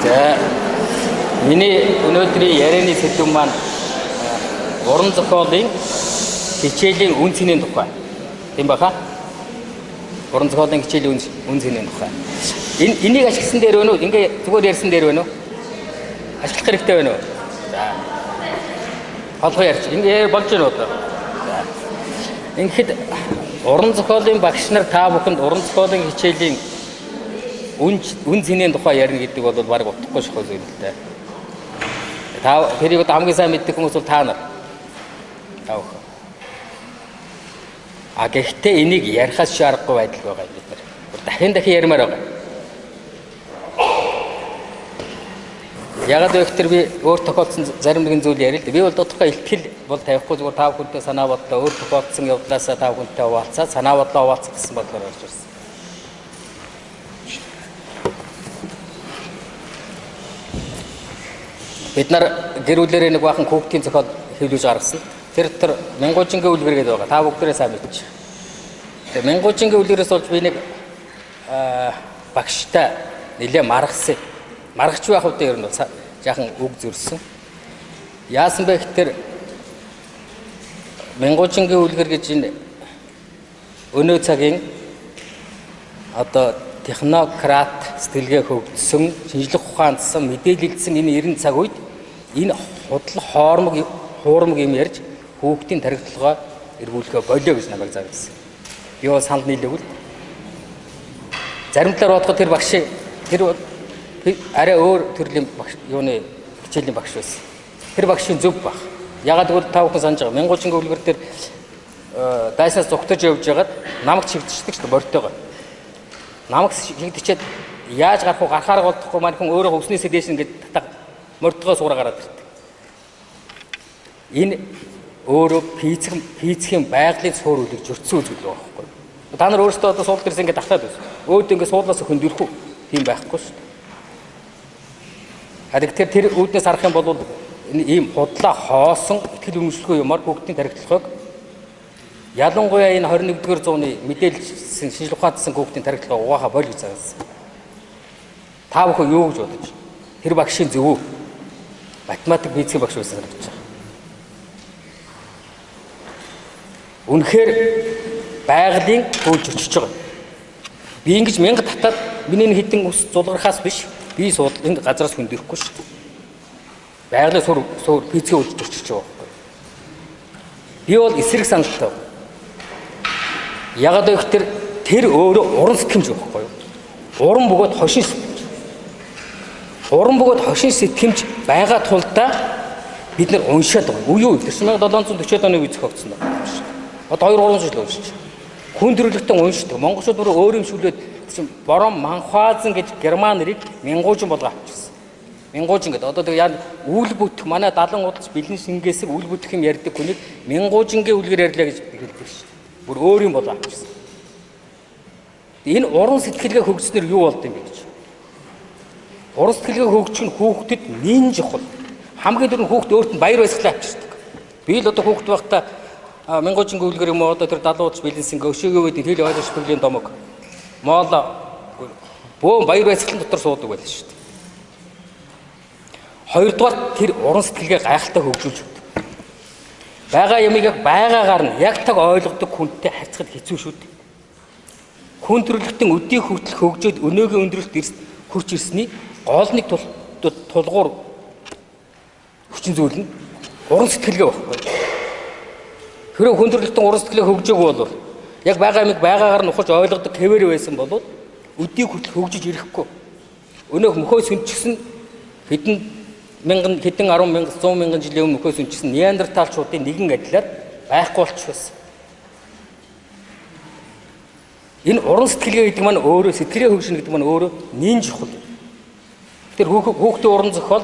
За миний өнөөдрийн ярианы сэдв маань уран зохиолын хичээлийн үн цэнийн тухай. Тийм баха? Уран зохиолын хичээлийн үн цэнийн тухай. Энийг ашигласан дээр байна уу? Ингээ зүгээр ярьсан дээр байна уу? Ашиглах хэрэгтэй байна уу? За. Холгоо ярьж. Ингээ болж байна уу? За. Ингээд уран зохиолын багш нар та бүхэнд уран зохиолын хичээлийн үн цэнийн тухай ярина гэдэг бол баг утгагүй шахах зүйл л дээ. Та тэрийг хамгийн сайн мэддэг хүмүүс бол та нар. Та бүхэн. А гэхдээ энийг ярихаас шаарахгүй байдал байгаа юм бид нар. Дахин ярмаар байгаа. Яагаад гэвэл би өөр тохиолдсон зарим нэгэн зүйл ярил л да. Би бол тодорхой илтгэл бол тавихгүй зүгээр та бүхэнтэй санаа бодлоо өөр тохиолдсон явдлаасаа та бүхэнтэй хуваалцаад санаа бодлоо хуваалцах гэсэн бодлоор орж ирсэн. Бид нар гэр бүлэрээ нэг бахан хүүхдийн зохиол хэвлүүлж гаргасан. Тэр мянгуужингийн үлгэр гэдэг байгаа. Та бүгдээрээ сайн мэдчих. Тэгээ мянгуужингийн үлгэрээс болж би нэг багштай нэлээ маргасан. Маргач байх үедээ ер нь бол жаахан үг зөрсөн. Яасан бэ гэхээр мянгуужингийн үлгэр гэж энэ өнөө цагийн одоо технократ сэтгэлгээ хөгжсөн, шинжлэх ухаандсан, мэдээлэлдсэн энэ 90 цаг үед энэ худлах хуурмаг юм ярьж хүүхдийн тархилгоо эргүүлэхэ болио гэж намайг заагдсан. Би бол санал нийлээгүй л. Зарим талаар бодоход тэр багш тэр арай өөр төрлийн багш юуны хичээлийн багш байсан. Тэр багшийн зөв баг. Ягаад гэвэл та бүхэн санаж байгаа. Мянгуужингийн үлгэр дээр дайснаас зугтаж явж байгаад намайг чигдчихдэг шүү дээ морьтойгоо. Намайг чигдчихэд яаж гарах вэ? Гарахаар болдохгүй маань хүн өөрөө өснөөсөө дээш ингээд татаг морьтойгоо суура гараад ирдэг. Энэ өөрөө физикийн байгалийн цуур үлгэр зөрчсөн зүйл байгаа байхгүй. Та нар өөрсдөө одоо суул дээрээс ингээд татаад байна. Өөд ингээд суулнаас хөндөрөх үү? Тийм байхгүй шүү дээ. Тэгэхээр тэр үүднээс харах юм бол ийм худлаа хоосон итгэл үнэмшлэгүй юмар хүүхдийн тархилгыг ялангуяа энэ 21-р зууны мэдээлэлсэн шинжлэх ухаандсан хүүхдийн тархилгыг угаахаа боль гэж заасан. Та бүхэн юу гэж бодож? Тэр багшийн зөв үү? Математик физикийн багш байсан гэж байна. Үнэхээр байгалийн хөлж очиж байгаа. Би ингэж мянга татаад миний хідэн ус зулгарахаас биш. Би энэ газараас хөндөхгүй шүү дээ. Байгалийн сур физикийн хөлж очиж байгаа байхгүй. Би бол эсрэг саналтай. Ягаад гэвэл тэр өөрөө уран сэтгэмж байхгүй юу? Уран бөгөөд хошин сэтгэмж. Уран бөгөөд хошин сэтгэмж байгаа тулдаа бид нар уншаад байгаа. Үгүй юу? 1740 оны үед зохиогдсон байна. Одоо 2-3 жил уншиж. Хүн төрөлхтөн уншдаг. Монголчууд бүр өөр юм шүлээд борон манхуазен гэж герман нэрийг мянгуужин болгоо авчихсан. Мянгуужин гэдэг. Одоо яг үйл бүтэх манай далан удалж бэлэн шингээсэг үйл бүтэх юм ярьдаг хүнийг мянгуужингийн үлгэр ярьлаа гэж хэлдэг шүү дээ. Бүр өөр юм болгоо авчихсан. Энэ уран сэтгэлгээ хөгжснөр юу болд юм бэ гэж. Уран сэтгэлгээ хөгжих нь хүүхдэд нэн жохол. Хамгийн түрүүнд хүүхд өөрт нь баяр баясгалан авчирдаг. Би л одоо хүүхд байхдаа мянгуужингийн үлгэр юм одоо тэр далуудч бэлэнсэн өшөөгийн үед хэл ойлгож бүлийн домог моол бөө баяр баясгалан дотор суудаг байлаа шүү дээ. Хоёрдугаар тэр уран сэтгэлгээ гайхалтай хөгжүүлж өгдөг. Бага ямиг яг байгаагаар нь яг таг ойлгодог хүнтэй харьцахад хэцүү шүү дээ. Хүн төрөлхтөн өдийг хүртэл хөгжөөд өнөөгийн өндөрлөлт хүрч ирсний гол нэг тулгуур хүчин зүйл нь уран сэтгэлгээ байхгүй. Хэрэв хүн төрөлхтөн уран сэтгэлгээ хөгжөөгүй бол яг бага ямиг байгаагаар нь ухаж ойлгодог хэвээр байсан бол өдийг хүртэл хөгжиж ирэхгүй. Өнөөх мөхөө сүнчгсэн хэдэн 10 мянган 100 мянган жилийн өмнө мөхөө сүнчгсэн неандерталчуудын нэгэн адилаар байхгүй болчихсон. Энэ уран сэтгэлгээ гэдэг маань өөрөө сэтгэлгээ хөгжинэ гэдэг маань өөрөө нэн чухал. Тэр хүүхдийн уран зохиол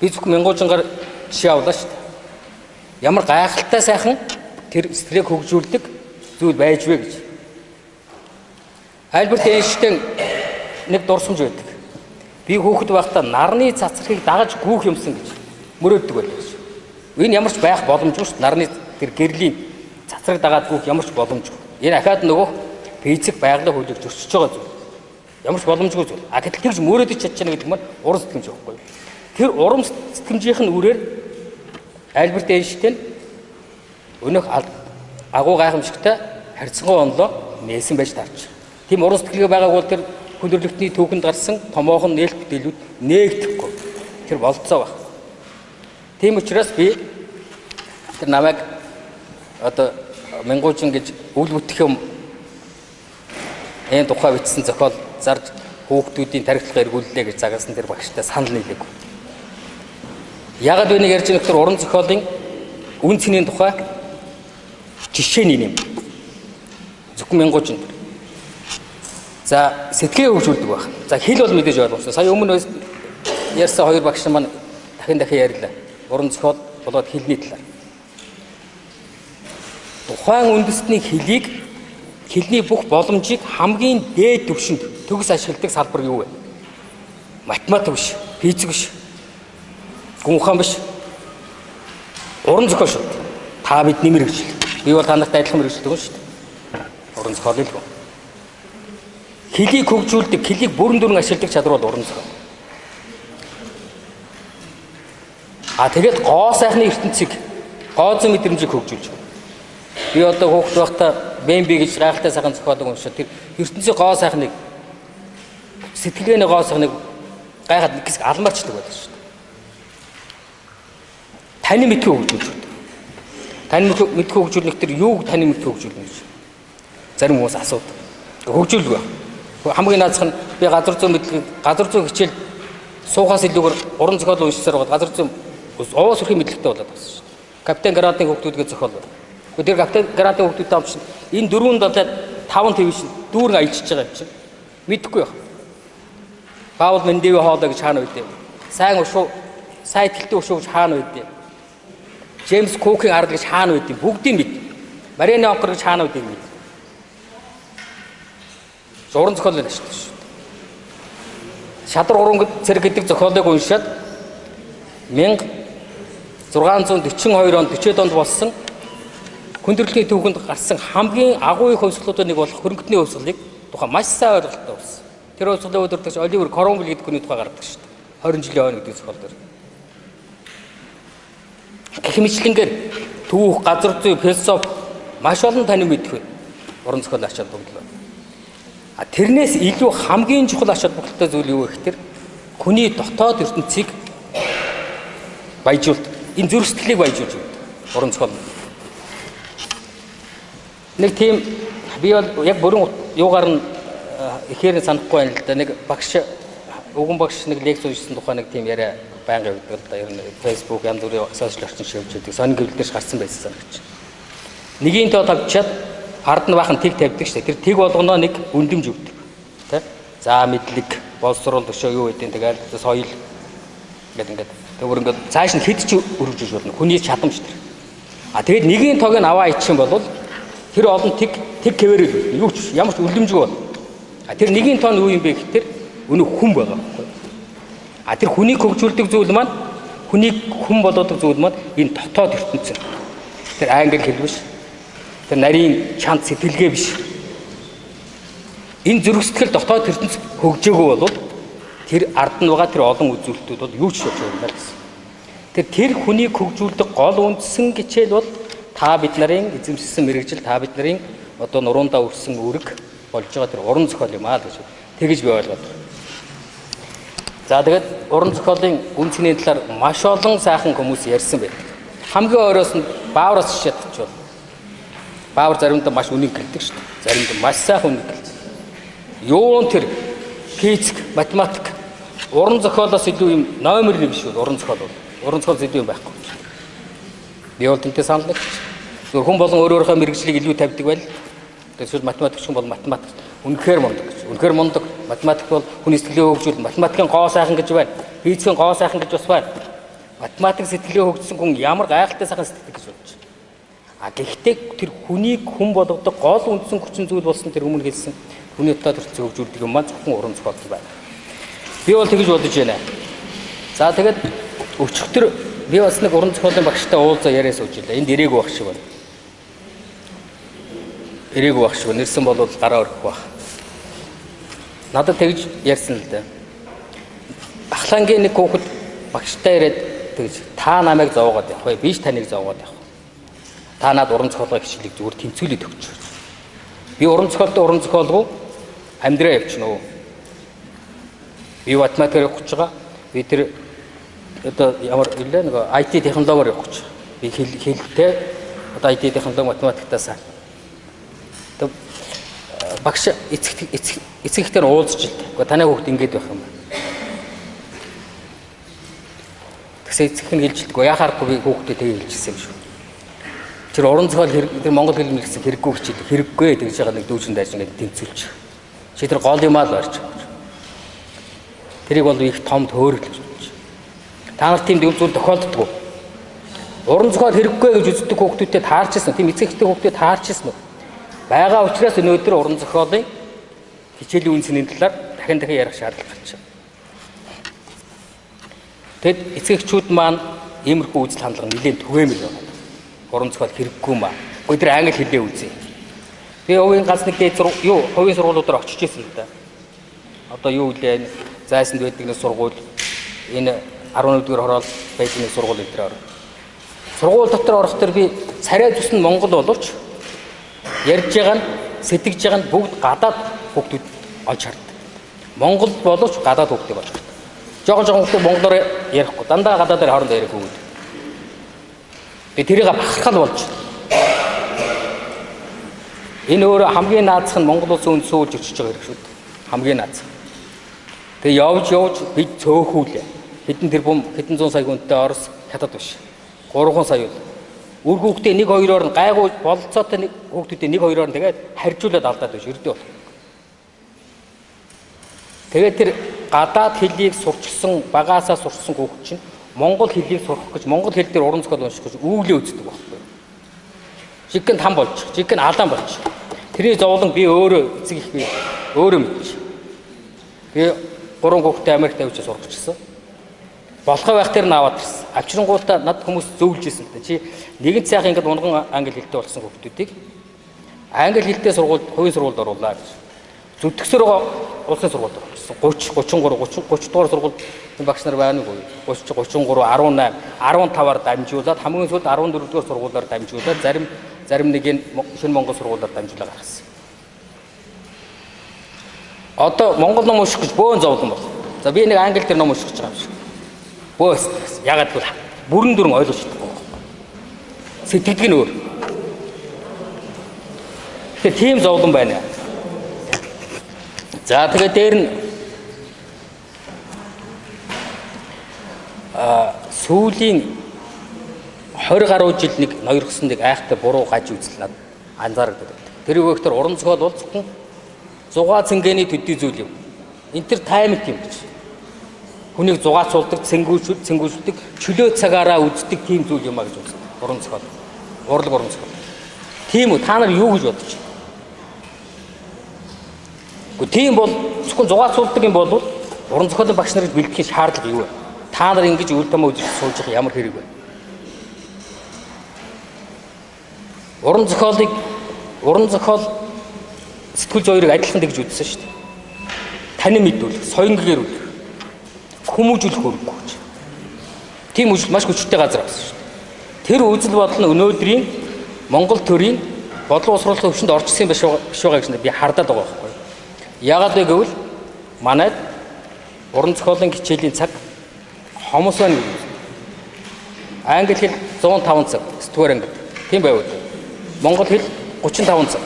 би зөвхөн мянгуужингаар жишээ авлаа шүү дээ. Ямар гайхалтай сайхан тэр сэтгэлийг хөгжүүлдэг зүйл байж вэ гэж. Альберт Эйнштейн нэг дурсамж байдаг. Би хүүхэд байхдаа нарны цацрахыг дагаж гүүх юмсан гэж мөрөөддөг байлаа гэж. Энэ ямар ч байх боломжгүй шүү. Нарны тэр гэрлийн цацраг дагаад гүүх ямар ч боломжгүй. Энэ ахаад нөгөө физик байгалийн хуулийг зөрчиж байгаа зүйл. Ямар ч боломжгүй зүйл. Гэтэл тэгж мөрөөдөж чадчихна гэдэг нь уран сэтгэмж байхгүй юу? Тэр уран сэтгэмжийнх нь үрээр Альберт Эйнштейн өнөөх агуу гайхамшигтай харьцангуй онлоо нээсэн байж таарч. Тийм уран сэтгэлгээ байгааг бол тэр хүндрэлтний түүхэнд гарсан томоохон нээлт бүтээлүүд нээгдэхгүй. Тэр болцоо баг. Тийм учраас би тэр намайг одоо Мянгуужин гэж үл бүтэх юм энэ тухай бичсэн зохиол зарж хүүхдүүдийн тархилга эргүүллээ гэж загасан тэр багштай санал нийлэв. Яагаад вэ ярьж байгаа уран зохиолын үн цэнийн тухай жишээний юм. Зөвхөн Мянгуужин. За сэтгэлээ хөгжүүлдэг байх. За хэл бол мэдээж ойлгомжтой. Сая өмнө ярьсан хоёр багш маань дахин ярьлаа. Уран зохиол болоод хэлний талаар. Тухайн үндэсний хэлийг хэлний бүх боломжийг хамгийн дээд түвшинд төгс ашигладаг салбар юу вэ? Математик биш, физик биш, гүн ухаан биш. Уран зохиол шүү. Та бидний мэрэгжил. Би бол та нартай адилхан мэрэгжилдэг юм шүү дээ. Уран зохиол л гоо. Хэлийг хөгжүүлдэг, хэлийг бүрэн дүрэн ашигладаг чадвар бол уран зохиол. Тэгээд гоо сайхны ертөнцийг, гоо зүйн мэдрэмжийг хөгжүүлж байна. Би одоо хүүхэд байхдаа Б.Наминчимэд гэж гайхалтай сайхан зохиолыг уншаад тэр ертөнцийн гоо сайхныг сэтгэлгээний гоо сайхныг гайхаад нэг хэсэг алмаарчдаг байлаа шүү дээ. Таны мэдхийг хөгжүүлж байна. Таны мэдхийг хөгжүүлэх тэр юуг таны мэдхийг хөгжүүлнэ гэж зарим хүмүүс асуудаг. Хөгжүүлдэг байна. Хамгийн наазах нь би газар зүйн мэдлэг, газар зүйн хичээл суухаас илүүгээр уран зохиол уншсаар байгаа газар зүйн овоо сүрхийн мэдлэгтэй болоод байна шүү дээ. Капитан Грантын хүүхдүүдгээ зохиол байна. Тэр капитан Грантын хүүхдүүдтэй амчин энэ 4-7-5 твш дүүрэн аялчихж байгаа юм чинь мэдэхгүй байх. Паул Мендеве хоолой гэж хаана байдэ? Сайн ушуу, сайн ихтэй ушуу гэж хаана байдэ? Джеймс Кукийн арал гэж хаана байдэ? Бүгдийг мэд. Марианы онкор гэж хаана байдгийг мэд. Уран зохиол байна шүү дээ. Шадар уран зэрэг гэдэг зохиолыг уншаад 1642 онд 40-д онд болсон хүндрэлтний түүхэнд гарсан хамгийн агуу их хувьсгалуудын нэг болох хөрөнгөний хувьсгалыг тухайн маш сайн ойлголттой болсон. Тэр хувьсгалын өдөртөгч Оливер Кромвель гэдэг хүний тухай гардаг шүү дээ. 20 жилийн хойно гэдэг зохиол дээр. Гэх мэтлэнгээр түүх, газар зүй, философи маш олон таны мэдэх уран зохиол ач холбогдол байна. Тэрнээс илүү хамгийн чухал ач холбогдолтой зүйл юу вэ гэхээр хүний дотоод ертөнцийг баяжуулдаг. Энэ зүрх сэтгэлийг баяжуулж өгдөг. Уран зохиол. Нэг тийм би бол яг бүрэн юугаар нь ихээр санахгүй байна л да. Нэг багш өвгөн багш нэг лекц уншсан тухай нэг тийм яриа байнга өгдөг л да. Ер нь Facebook янз бүрийн сошиал орчин шивж өгдөг. Сонин гэвэл дээр гарсан байсан санагч. Нэгийн тоо тавьчаад ард нь бахан тэг тавьдаг шүү дээ. Тэр тэг болгоноо нэг үндэмж өгдөг. Тэ? За мэдлэг, боловсрол өшөө юу гэдэг тэгэл соёл гэдэг ингээд тэгвэр ингээд цааш нь хэд ч өргөжж болно. Хүний чадамж тэр. Тэгээд нэгийн тоог нь аваа ичих юм бол тэр олон тэг кэвэрэл юу ч ямар ч үлдэмжгүй бол. Тэр нэгийн тоо нь юу юм бэ гэхээр өнөө хүн байгаа байхгүй. Тэр хүнийг хөгжүүлдэг зүйл маань хүнийг хүн болгодог зүйл маань энэ дотоод ертөнц. Тэр англи хэл биш. Тэр нарийн чанд сэтгэлгээ биш. Энэ зүрх сэтгэл дотоод ертөнц хөгжөөгөө бол тэр ард нь байгаа тэр олон үзүүлэлтүүд бол юу ч шилжиж байна гэсэн. Тэр хүнийг хөгжүүлдэг гол үндсэн хичээл бол та бид нарын эзэмшсэн мэрэгжил, та бид нарын одоо нуруундаа өрсөн үүрэг болж байгаа тэр уран зохиол юм аа гэж тэгэж би ойлгоод байна. За тэгээд уран зохиолын үн цэнийн талаар маш олон сайхан хүмүүс ярьсан байдаг. Хамгийн ойроос нь Баавраас шатч бол Баавар заримдаа маш үнийг гэлдэг шүү дээ. Заримдаа маш сайхан үнийг гэлдэг. Юун тэр физик, математик, уран зохиолоос илүү юм номер юм шүү. Уран зохиол бол. Уран зохиол илүү юм байхгүй. Би бол тэнтэй санал нэг. Хүн болон өөрөөрөө мэрэгжлийг илүү тавьдаг байл. Тэгвэл математикч хүн бол математик үнэхээр мундаг гэж. Үнэхээр мундаг математик бол хүний сэтгэлээ хөгжүүл, математикийн гоо сайхан гэж байна. Физикийн гоо сайхан гэж бас байна. Математик сэтгэлээ хөгжсөн хүн ямар гайхалтай сайхан сэтгэдэг гэж бодож байна. Гэхдээ тэр хүнийг хүн болгодог гол үндсэн хүчин зүйл болсон тэр өмнө хэлсэн хүний дотоод төрөлцөө хөгжүүлдэг юм маань зөвхөн уран зохиол байна. Би бол тэгж бодож байна. За тэгээд өчигдөр би бас нэг уран зохиолын багштай уулзаа яриа сууж илаа. Энд ирээгүй баг шиг байна. Ирээгүй баг шиг байна. Нэрсэн бол гараа өрөх баг. Надад тэгж ярьсан л да. Ахлангийн нэг хүүхэд багштай ирээд тэгж та намайг зовоогоод явах вэ? Би ч таныг зовоогоод явах. Та над уран зохиолгоо хичээлийг зүгээр тэнцвүүлээд өгч. Би уран зохиолтой уран зохиолгүй амьдраа явчихна уу? Би математикаар явах гэж байгаа. Би тэр одоо ямар илээ нэг IT технологиор явах гэж. Би хэлтэй одоо IT технологи математиктаас тэг багш эцэгтэй уулзж илт. Гэхдээ танай хүүхд ингэж байх юм байна. Тэгсэн эцэг нь хэлжилтгүй яхааргүй би хүүхдэд тэгээ хэлчихсэн юм шүү. Тэр уран зохиол тэр монгол хэл мэлсэн хэрэггүй хичээл хэрэггүй гэж байгаа нэг дүүжин дайж ингэ тэнцүүлж. Чи тэр гол юмаа л барьж байгаа. Тэрийг бол их том төөрөглөж байна. Та нар тийм зүйл тохиолддоггүй. Уран зохиол хэрэггүй гэж үздэг хүүхдүүдэд таарчсан. Тийм эцэгтэй хүүхдүүдэд таарчсан уу? Бага учраас өнөөдөр уран зохиолын хичээлийн үнцний талаар дахин ярих шаардлага гарч байна. Тэгэд эцэгчүүд маань иймэрхүү үзэл хандлага нэлээд түгээмэл байна. Уран зохиол хэрэггүй маа. Гэхдээ тэр англи хэлээ үзье. Би өвгийн ганц нэг дээд хувийн сургуулиудаар очиж ирсэн л да. Одоо юу үлээ зайсанд байдаг нэг сургууль энэ 11-р хороол байдаг нэг сургууль энэ төр. Сургууль дотор орох төр би царай зүсн Монгол боловч ярьж байгаа нь сэтгэж байгаа нь бүгд гадаад хүүхдүүд олж хардаг. Монгол боловч гадаад хүүхдүүд олж хардаг. Жогон хүүхдүүд монголоор ярихгүй дандаа гадаадаар хоорондоо ярих хүүгүүд. Би тэрийг бахархал болж. Энэ өөр хамгийн наазах нь Монгол улсын үнд суулж өчөж байгаа хэрэг шүү дээ. Хамгийн нааз. Тэгээ явж бид цөөхүүлээ. Хэдэн тэрбум хэдэн зуун сая хүнтэй Орос хятад биш. 3 сая үл. Үр хүүхдээ 1-2-оор нь гайгүй бололцоотой нэг хүүхдүүдээ 1-2-оор нь тэгээд харьжуулаад алдаад биш өрдөө бол. Тэгээд тэр гадаад хэлийг сурчсан багаасаа сурчсан хүүхд чинь монгол хэлийг сурах гэж монгол хэл дээр уран зохиол унших гэж үүглээ үздэг байхгүй. Жигэн там болж, жигэн алаан болж. Тэрний зовлон би өөрөө эцэг их би өөрөө мэдчих. Би 3 хүүхдээ Америкт авчиж сурах гэсэн. Болохоо байх тэр наваад ирсэн. Авчирнгуудаа над хүмүүс зөвлөж ирсэн л да. Чи нэгэн цайхан ингээд унган англи хэлтэй болсон хүүхдүүдийг англи хэлтэй сургуульд, хувийн сургуульд оруулаа гэж. Зүтгэсээр улсын сургуульд оруулсан. 30 дугаар сургуульд багш нар байна уу? 30, 33, 18, 15-аар дамжуулаад хамгийн сүүлд 14 дугаар сургуулиар дамжуулаад зарим нэг нь шинэ Монгол сургуулиар дамжуулаад гаргасан. Одоо монгол ном унших гэж бөөн зовлон бол. За би нэг англи дээр ном унших гэж байгаа юм шиг. Бөөс. Ягаад гэвэл бүрэн дүрэн ойлгож чадахгүй. Сэтгэдэг нь өөр. Тэгээ тийм зовлон байна. За тэгээ дээр нь сүүлийн 20 гаруй жил нэг ноёрхсон нэг айхтай буруу гаж үзэл надад анзаардаг. Тэр өгөхтөр уран зохиол бол зөвхөн зугаа цэнгэний төдий зүйл юм. Энэ төр таймт юм гэж. Хүнийг зугаацуулдаг, цэнгүүшүүлдэг, чөлөө цагаараа үздэг тийм зүйл юм а гэж үзсэн. Уран зохиол. Урлаг уран зохиол. Тийм үү? Та нар юу гэж бодож байна? Гэхдээ тийм бол зөвхөн зугаацуулдаг юм бол уран зохиолын багш нарыг бэлтгэхийн шаардлага юу вэ? Та нар ингэж үйл томоо үзэж сууж явах ямар хэрэг вэ? Уран зохиол сэтгүүл зөөрийг адилхан тэгж үзсэн шүү дээ. Таны мэдүүлэх, соёнггээр үлдэх, хүмүүжүүлэх үүрэггүй гэж. Тийм үжил маш хүчтэй газар авсан шүү дээ. Тэр үзэл бодол нь өнөөдрийн Монгол төрийн бодлого уусруулалтын өвчнөд орчихсон биш байгаа гэж би хардаад байгаа байхгүй. Яагаад вэ гэвэл манайд уран зохиолын хичээлийн цаг хомос байна гэж. Англи хэл 105 цаг, сэдвээр англи. Тийм байвал. Монгол хэл 35 цаг.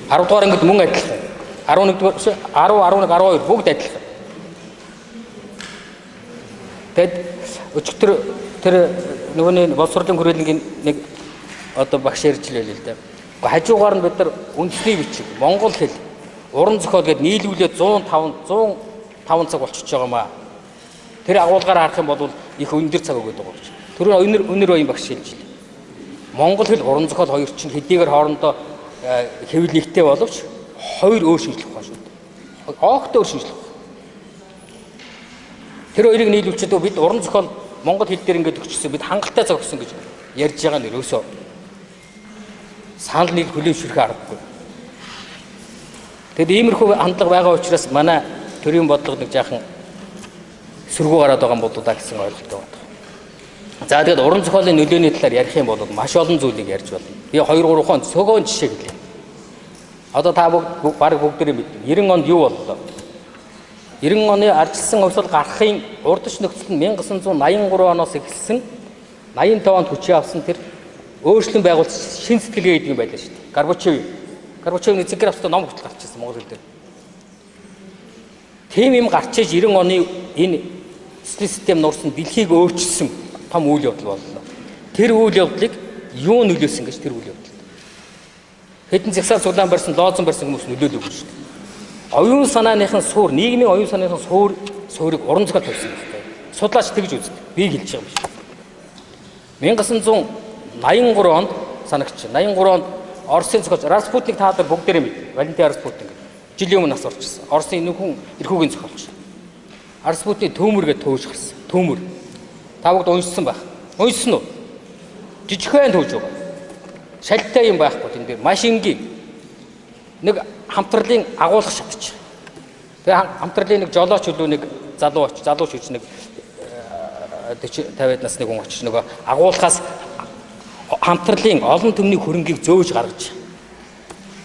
10 дугаар ангид мөн адилхан. 11 дугаар 10, 11, 12 бүгд адилхан. Тэгэд өчигдөр тэр нөгөөний боловсролын хүрээлэнгийн нэг одоо багш ярьжлээ л дээ. Хажуугаар нь бид нар үндэсний бичиг, монгол хэл, уран зохиол гэдээ нийлүүлээд 105 цаг болчихж байгаа маа. Тэр агуулгаар харах юм бол их өндөр цаг өгöd байгаа гэж. Тэр өнөр баян багш хэлжлээ. Монгол хэл, уран зохиол хоёр чинь хэдийгээр хоорондоо хэвлэл нэгтэй боловч хоёр өөр шинжлэх ухаан шүү дээ. Огт өөр шинжлэх ухаан. Тэр хоёрыг нийлүүлчихэд бид уран зохиол монгол хэл дээр ингээд өгчсөн бид хангалттай цаг өгсөн гэж ярьж байгаа нь ерөөсөө санал нийл хүлээмжшүүлэх аргагүй. Тэгэд иймэрхүү хандлага байгаа учраас манай төрийн бодлого нэг жаахан сөргөө гараад байгаа юм болоо да гэсэн ойлголт байна. За тэгээд уран зохиолын нөлөөний талаар ярих юм бол маш олон зүйлийг ярьж байна. Би 2 3 хон цогоон жишээ хэлье. Одоо та баг бүгдээрээ мэднэ. 90 онд юу боллоо? 90 оны ардчилсан хувьсгал гарахын урдч нөхцөл нь 1983 оноос эхэлсэн 85 онд хүчээ авсан тэр өөрчлөлт байгуулсан шин сэтгэлгээ гэдэг юм байлаа шүү дээ. Горбачевны зэгрэвчтэй ном хүртэл гарч ирсэн монгол хэл дээр. Тийм юм гарч иж 90 оны энэ систем нуурсан дэлхийг өөрчилсөн том үйл явдал боллоо. Тэр үйл явдлыг юу нөлөөсөн гэж тэр үйл явдал. Хэдэн зэгсаал сулаан барьсан, лоозон барьсан хүмүүс нөлөөлөв шүү дээ. Оюун санааныхын суур, нийгмийн оюун санааныхын суурийг уран зохиол тавьсан хэрэгтэй. Судлаач тэгж үздэг. Би хэлж байгаа юм биш. 1983 онд санагч. 83 онд Оросын зохиолч Распутник та нар бүгдээрээ мэднэ. Валентин Распутник. Жилийн өмнө нас орчихсон. Оросын нөхөн эрхүүгийн зохиолч. Распутник төмөр гэж төвж гарсан. Төмөр. Та бүгд уншсан байх. Уншсан уу? Жижигхэн төвж байгаа. Шалтай юм байхгүй энэ дээр. Маш энгийн. Нэг хамтралын агуулга шатчих. Тэгээ хамтралын нэг жолооч хөлөө нэг залууч хүч нэг 40 50 насны хүн очиж нөгөө агуулгаас хамтралын олон төмний хөрөнгийг зөөж гаргаж.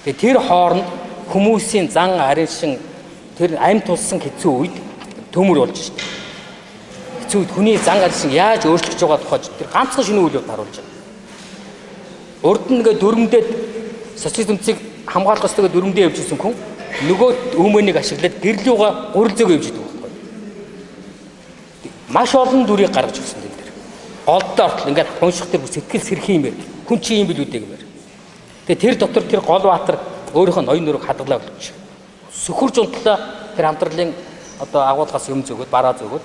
Тэгээ тэр хооронд хүмүүсийн зан арин шин тэр амьд тулсан хэцүү үед төмөр болж шít. Хэцүү үед хүний зан арин шин яаж өөрчлөж байгаа тухай тэр ганцхан шинэ үйл явдал харуулж байгаа. Урд нь ингээ дөрмдөд социализмцыг хамгаалах ёстойгоо дөрмдөө явж ирсэн хүн нөгөө өмнөнийг ашиглаад гэрлүүгээ гурил зөөгөө явж идэг байхгүй. Маш олон дүрийг гаргаж өгсөн энэ дээр. Голдоо ортол ингээд унших тэр сэтгэл сэрхий юмэр хүн чи юм билүү дээ гэмээр. Тэгээ тэр дотор тэр гол баатар өөрийнхөө ноён нурыг хадгалаа болчих. Сөхөрж унтлаа тэр хамтралын одоо агуулгаас юм зөөгөөд бараа зөөгөөд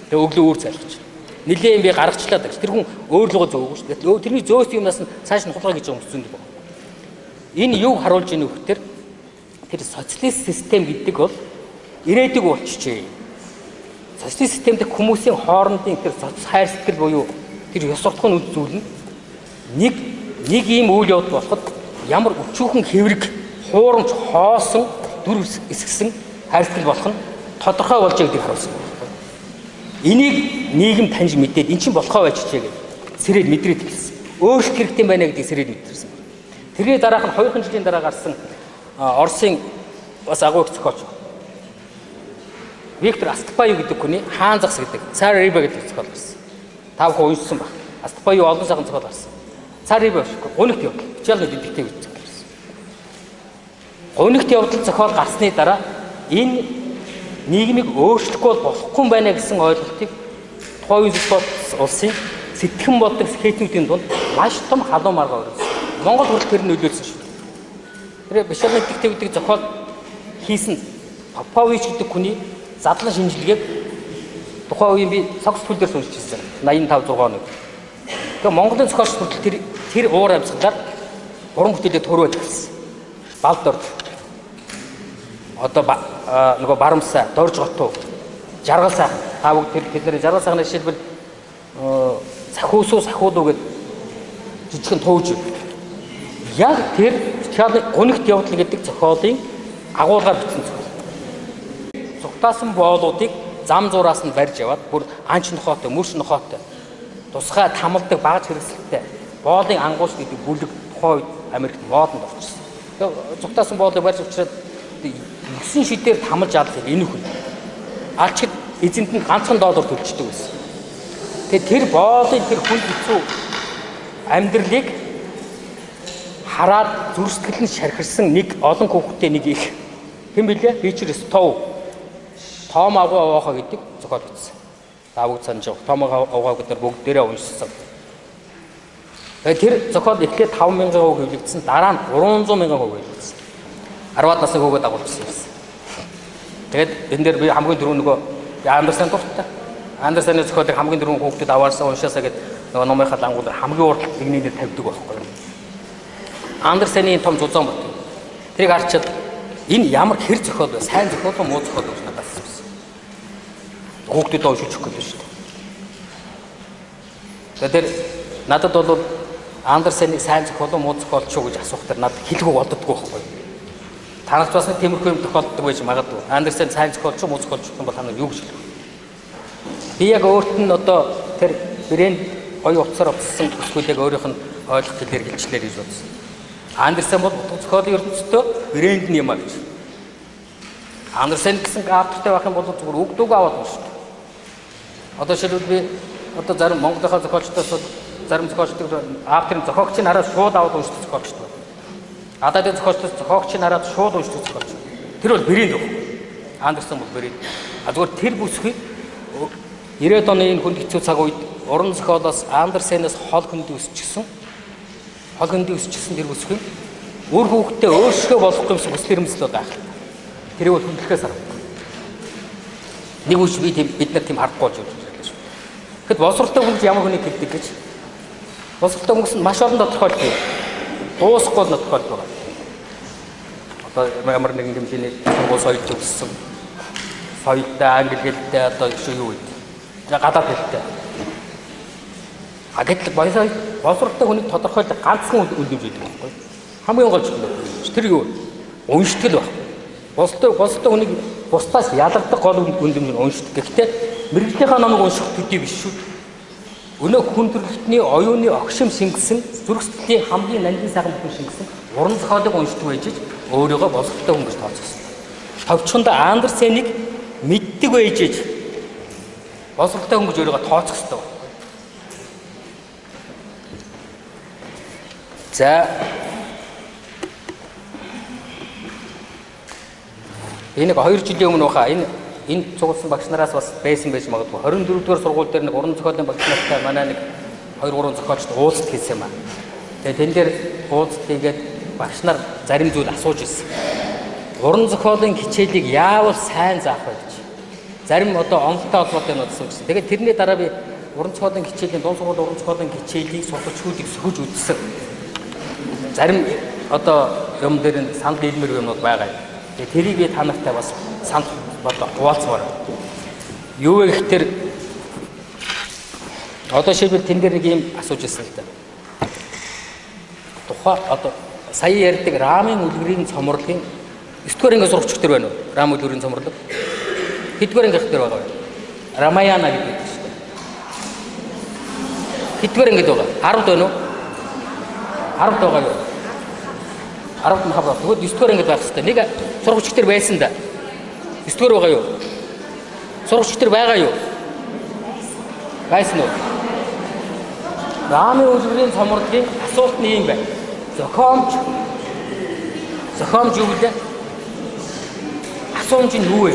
тэгээ өглөө үүр цайлгаж. Нилээ юм би гаргачлаа гэж. Тэр хүн өөрлөгөө зөөгөө шүү дээ. Тэрний зөөс юмнаас нь цааш нь хулгай гэж байгаа юм зүнд байна. Энэ юуг харуулж ийнө вөхтөр тэр социалист систем гэдэг бол ирээдүг болчихжээ. Социалист системд хүмүүсийн хоорондын тэр соц хайр сэтгэл буюу тэр ёс суртахуун үйл зүйл нь нэг ийм үйл явдал болоход ямар өчүүхэн хэврэг, хуурамч, хоосон, дүр эсгсэн хайр сэтгэл болох нь тодорхой болж байгаа гэдгийг харуулсан. Энийг нийгэм таньж мэдээд эн чинь болохоо байжчихъя гэж сэрээд мэдрээд хэлсэн. Өөрчлөлт хэрэгтэй байна гэдгийг сэрээд мэдэрсэн. Тэрний дараах нь 2 жилийн дараа гарсан Оросын бас агуулга зохиолч Виктор Астапаю гэдэг хүний хаан загс гэдэг цар риба гэдэг зохиол гарсан. Та бүхэн уншсан баг. Астапаю олон сайхан зохиол гарсан. Цар риба шүү. Гунигт явдал. Хичээл дэвтэгтэй гэж зохиол гарсан. Гунигт явдал зохиол гарсны дараа энэ нийгмийг өөрчлөхгүй болохгүй байна гэсэн ойлголтыг тухайн улсын сэтгэн болдог скетчүүдийн дунд маш том халуун маргаа өргөсөн. Монгол хүртэл тэр нөлөөлсөн шүү. Тэр бишарны дэвтэг зохиол хийсэн Попович гэдэг хүний задлан шинжилгээг тухайн үеийн би согс түл дээр уншиж ирсэн. 85 6 оны. Тэгээ Монголын зохиолч хүртэл тэр уур амьсгалаар уран бүтээлээ төрөөд хэлсэн. Балдор одоо нөгөө барамсаа, дорж готов, жаргал сайхан. Та бүгд тэр жаргал сайхны жишээлбэл сахиусуу сахиудуу гэдэг жижигхэн тууж. Яг тэр гунигт явдал гэдэг зохиолын агуулгаар бичсэн зохиол. Зүгтаасан боолуудыг зам зураас нь барьж яваад бүр анч нохоотой, мөрш нохоотой, тусгай тамалдаг багаж хэрэгсэлтэй боолын ангуус гэдэг бүлэг тухайн үед Америкт модонд орчихсон. Тэгээ зүгтаасан боолыг барьж авчираад 9 шидээр тамалж аалах энэ хүн. Алчид эзэнт нь ганцхан доллар төлчихдөг байсан. Тэгээ тэр боолын тэр хүн хэцүү амьдралыг хараад зүр сэтгэл нь шархирсан нэг олон хүүхэдтэй нэг их хэн бэлээ? Ричард Стоу. Том агуу аваахаа гэдэг зохиол бичсэн. Та бүгд санаж байгаа. Том агуу гэдэг бүгдээрээ уншсан. Тэгээ тэр зохиол эхлээд 5,000 хувь хэвлэгдсэн, дараа нь 300,000 хувь хэвлэгдсэн. 10-аад насны хүүхэд агуулсан юм. Тэгээд энэ дээр би хамгийн түрүү нөгөө Андерсен дуртай. Андерсены зохиолыг хамгийн түрүү хүүхдэд аваарсаа уншаасаа гэдэг нөгөө номынхаа лангууд хамгийн урд нэгний дээр тавьдаг байхгүй юу? Андерсены том зузаан бат. Тэрийг харчаад энэ ямар хэр зохиол вэ? Сайн зохиол уу, муу зохиол уу надад асуусан. Хүүхдэд уншиж өгөх гэдэг шүү дээ. Тэгээд надад бол Андерсены сайн зохиол уу, муу зохиол ч уу гэж асуухтар надад хэлгүй болддоггүй байхгүй юу? Танаас бас нэг тиймэрхүү юм тохиолддог байж магадгүй. Андерсен сайн зохиолч муу зохиолч юм бол та нар юу гэж хэлэх вэ? Би яг өөрт нь одоо тэр брэнд гоё утсаар утсан төсгүүдийг өөрийнх нь ойлгох хэлээр хэлчлээ гэж бодсон. Андерсен бол утга зохиолын ертөнцийн брэнд нь юм а гэж. Андерсен гэсэн автортай байх юм бол зүгээр үгдүүг аваад байна шүү дээ. Одоо шилбэл би одоо зарим Монголынхаа зохиолчдоос зарим зохиолчдыг авторын зохиогчийн хараад шууд аваад уншдаг зохиолчд байна. Ададын зохиолчдоос зохиогчийн хараад шууд уншдаг зохиолч. Тэр бол брэнд баг. Андерсен бол брэнд. А зүгээр тэр бүсгүй 90-ад оны энэ хүнд хэцүү цаг үед уран зохиолоос Андерсенээс хол хөндөй өсчихсөн. Хол хөндөй өсчихсөн тэр бүсгүй үр хүүхдээ өөрсгөө болох юмсан хүсэл эрмэлзэл байх. Тэрийг бол хүндлэхээс харагдав. Нэг үш бид нар тийм харахгүй болж байна шүү. Тэгэхэд боловсролтой хүн ямар хүнийг хэлдэг гэж. Боловсролтой хүмүүс нь маш олон тодорхойлт бий. Дуусахгүй тодорхойлт байна. Одоо ямар нэгэн хэмжээний сургууль соёлж өссөн. Соёлтой, англи хэлтэй одоо юу вэ? Гадаад хэлтэй. А гэтэл боловсролтой хүнийг тодорхойлох ганцхан үндэмж байдаг байхгүй. Хамгийн гол зүйл тэр юу? Уншдаг л байна. Боловсролтой хүнийг бусдаас ялгардаг гол үндэмж нь уншдаг. Гэхдээ мэрэгжлийнхаа номыг унших төдий биш шүү. Өнөө хүн төрөлхтний оюуны огшим шингэсэн зүрх сэтгэлийн хамгийн нандин сайхан бүхэн шингэсэн уран зохиолыг уншдаг байж өөрийгөө боловсролтой хүн гэж тооцсон. Товчхондоо Андерсеныг мэддэг байж боловсролтой хүн гэж өөрийгөө тооцох хэрэгтэй. За энэ 2 жилийн өмнө баха энэ цугласан багш нараас бас байсан байж магадгүй 24 дугаар сургууль дээр нэг уран зохиолын багш нартай манай нэг 2-3 зохиолчд уулзалт хийсэн юм аа. Тэгээ тэн дээр уулзалт хийгээд багш нар зарим зүйл асууж ирсэн. Уран зохиолын хичээлийг яавал сайн заах вэ гэж. Зарим одоо онолтой холбоотой нь асууж ирсэн. Тэгээд тэрний дараа би уран зохиолын хичээлийн дунд сургуулийн уран зохиолын хичээлийг сурагчдыг сөхөж үзсэн. Зарим одоо юм дээр санал нийлмэр юмнууд байгаа юм. Тэгээ тэрийг би та нартай бас санал одоо хуваалцмаар. Юу вэ гэхээр одоо шийдвэр тэн дээр нэг юм асууж ирсэн л да. Тухай одоо сая ярьдаг рамын үлгэрийн цомрлын 9-р анги сурагч төр байна уу? Рам үлгэрийн цомрлог. Хэдгээр анги дээр байгаа вэ? Рамаяна гэдэг шүү дээ. Хэдгээр ангид байгаа? 10-д байна уу? 10-д байгаа юу? 10-д махаа. Тэгвэл 9-р ангид байх хэрэгтэй. Нэг сурагч төр байсан да. 9-р байгаа юу? Сурагч төр байгаа юу? Байсан уу? Рамын үлгэрийн цомрлын асуулт нь юм байна. Зохиомж юу вэ? Асуумж нь юу вэ?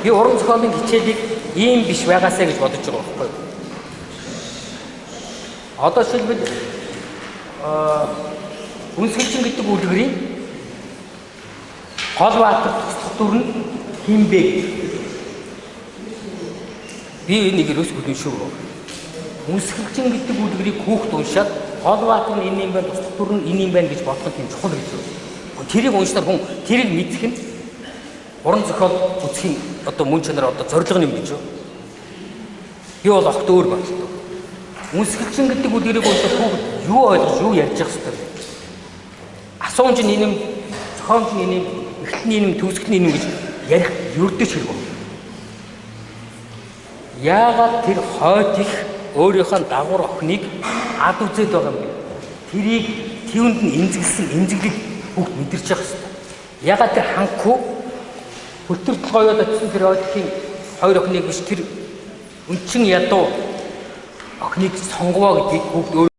Би уран зохиолын хичээлийг ийм биш байгаасаа гэж бодож байгаа байхгүй юу? Одоо шилбэл үнсгэлчин гэдэг үлгэрийн гол баатар туслах дүр нь хинбэ? Би энийг ерөөс бүлэн шүү. Үнсгэлчин гэдэг үлгэрийг хүүхд уншаад гол баатар нь энэ юм байна, туслах дүр нь энэ юм байна гэж бодох юм чухал гэж байна. Тэрийг уншнаар хүн тэрийг мэдэх нь уран зохиол үзхийн одоо мөн чанар одоо зорилго юм гэж юу? Би бол огт өөр бодлоо. Үнсгэлчин гэдэг үлгэрийг уншаад хүүхд юу ойлгож юу ярьж явах хэрэгтэй. Асуумж нь энэ юм, зохиомж нь энэ юм, эхлэлний энэ юм, төгсгөлийн энэ юм гэж ярих ердөөч хэрэг байна. Яагаад тэр хойд их өөрийнхөө дагуур охиныг ад үзээд байгаа юм бэ? Тэрийг тэвэнд нь эмзэглсэн эмзэглэл бүгд мэдэрч явах хэрэгтэй. Яагаад тэр ханхуу хөлтөртөл гоёод очсон тэр ойлгийн хоёр охиныг биш тэр өнчин ядуу охиныг сонгоо гэдгийг бүгд